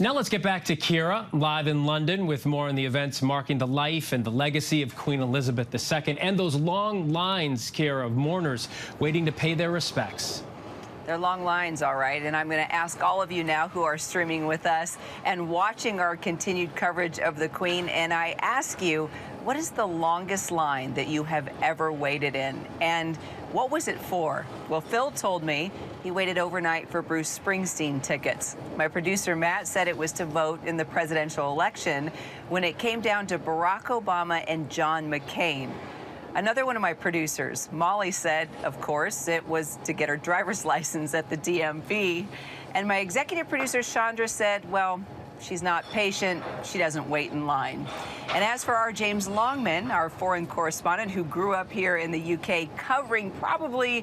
Now let's get back to Kira, live in London, with more on the events marking the life and the legacy of Queen Elizabeth II and those long lines, Kira, of mourners waiting to pay their respects. They're long lines, all right, and I'm going to ask all of you now who are streaming with us and watching our continued coverage of the Queen, and I ask you, what is the longest line that you have ever waited in, and what was it for? Well, Phil told me he waited overnight for Bruce Springsteen tickets. My producer, Matt, said it was to vote in the presidential election when it came down to Barack Obama and John McCain. Another one of my producers, Molly, said, of course, it was to get her driver's license at the DMV. And my executive producer, Chandra, said, well, she's not patient, she doesn't wait in line. And as for our James Longman, our foreign correspondent who grew up here in the UK, covering probably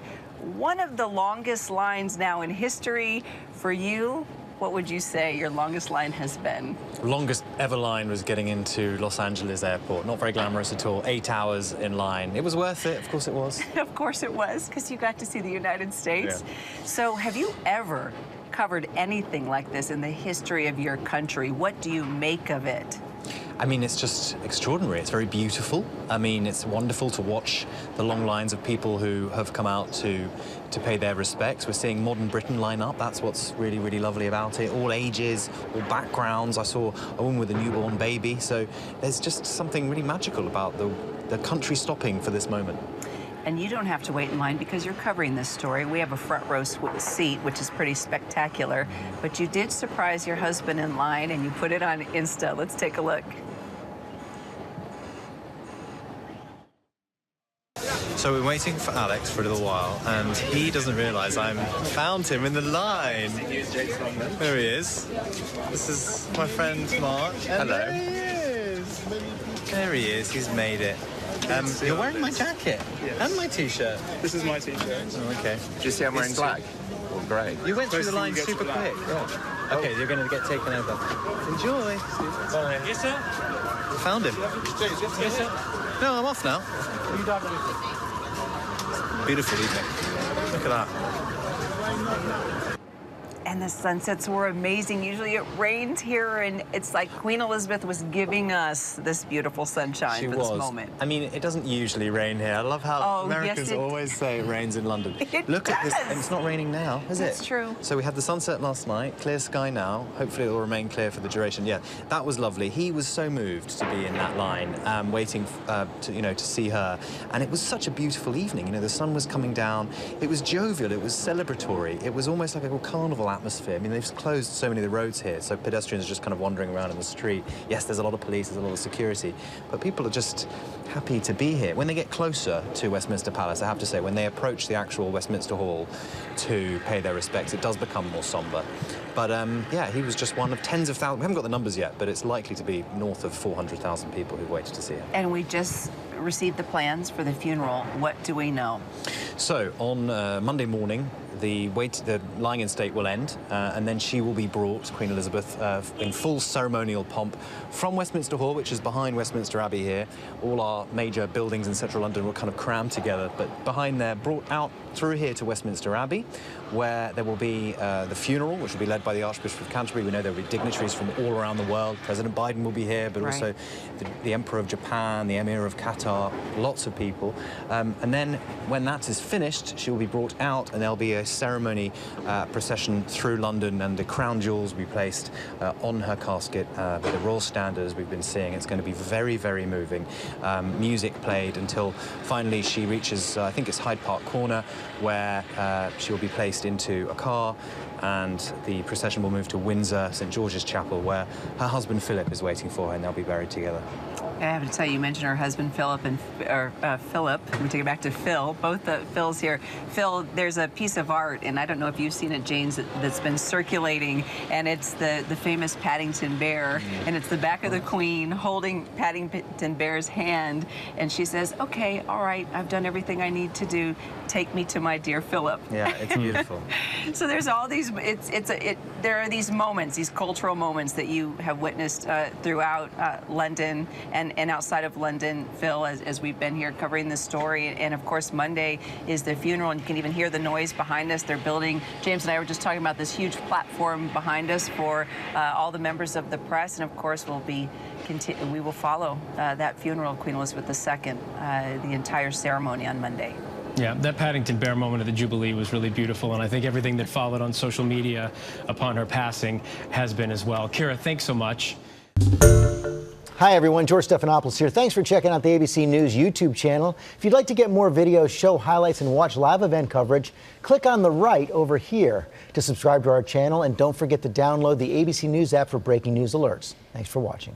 one of the longest lines now in history, for you, what would you say your longest line has been? Longest ever line was getting into Los Angeles airport. Not very glamorous at all. 8 hours in line. It was worth it. Of course it was. Of course it was, because you got to see the United States. Yeah. So have you ever covered anything like this in the history of your country? What do you make of it? I mean, it's just extraordinary. It's very beautiful. I mean, it's wonderful to watch the long lines of people who have come out to pay their respects. We're seeing modern Britain line up. That's what's really, really lovely about it. All ages, all backgrounds. I saw a woman with a newborn baby. So there's just something really magical about the country stopping for this moment. And you don't have to wait in line because you're covering this story. We have a front row seat, which is pretty spectacular. But you did surprise your husband in line, and you put it on Insta. Let's take a look. So we're waiting for Alex for a little while, and he doesn't realise I found him in the line. There he is. This is my friend Mark. Hello. There he is. There he is. He's made it. You're wearing my jacket and my T-shirt. This is my T-shirt. Oh, okay. Do you see I'm wearing black or grey? You went through the line super quick. Oh. Okay, you're going to get taken over. Enjoy. Bye. Yes, sir. Found him. Yes, sir. No, I'm off now. Beautiful evening. Look at that. And the sunsets were amazing. Usually it rains here, and it's like Queen Elizabeth was giving us this beautiful sunshine for this moment. I mean, it doesn't usually rain here. I love how Americans always say it rains in London. Look at this. And it's not raining now, is it? That's true. So we had the sunset last night, clear sky now. Hopefully it will remain clear for the duration. Yeah, that was lovely. He was so moved to be in that line, waiting to see her. And it was such a beautiful evening. You know, the sun was coming down. It was jovial. It was celebratory. It was almost like a carnival atmosphere. I mean, they've closed so many of the roads here, so pedestrians are just kind of wandering around in the street. Yes, there's a lot of police, there's a lot of security, but people are just happy to be here. When they get closer to Westminster Palace, I have to say, when they approach the actual Westminster Hall to pay their respects, it does become more somber. But yeah, he was just one of tens of thousands. We haven't got the numbers yet, but it's likely to be north of 400,000 people who've waited to see her. And we just received the plans for the funeral. What do we know? So on Monday morning, the lying in state will end, and then she will be brought, Queen Elizabeth, in full ceremonial pomp from Westminster Hall, which is behind Westminster Abbey here. All our major buildings in central London were kind of crammed together, but behind there, brought out through here to Westminster Abbey, where there will be the funeral, which will be led by the Archbishop of Canterbury. We know there will be dignitaries from all around the world. President Biden will be here, but also the Emperor of Japan, the Emir of Qatar, lots of people. And then when that is finished, she will be brought out, and there'll be a ceremony procession through London, and the crown jewels will be placed on her casket with the royal standard, as we've been seeing. It's going to be very, very moving. Music played until finally she reaches, I think it's Hyde Park Corner, where she will be placed into a car, and the procession will move to Windsor, St. George's Chapel, where her husband Philip is waiting for her, and they'll be buried together. I have to tell you, you mentioned her husband Philip and Philip. Let me take it back to Phil. Both the Phils here. Phil, there's a piece of art, and I don't know if you've seen it, James, that's been circulating, and it's the famous Paddington Bear, and it's the back of the Queen holding Paddington Bear's hand, and she says, "Okay, all right, I've done everything I need to do. Take me to my dear Philip." Yeah, it's beautiful. So there's all these. There are these moments, these cultural moments that you have witnessed throughout London and and outside of London, Phil, as we've been here covering this story. And of course, Monday is the funeral, and you can even hear the noise behind us. They're building, James and I were just talking about this huge platform behind us for all the members of the press. And of course, we will follow that funeral of Queen Elizabeth II, the entire ceremony on Monday. Yeah, that Paddington Bear moment of the Jubilee was really beautiful, and I think everything that followed on social media upon her passing has been as well. Kira, thanks so much. Hi, everyone. George Stephanopoulos here. Thanks for checking out the ABC News YouTube channel. If you'd like to get more videos, show highlights, and watch live event coverage, click on the right over here to subscribe to our channel, and don't forget to download the ABC News app for breaking news alerts. Thanks for watching.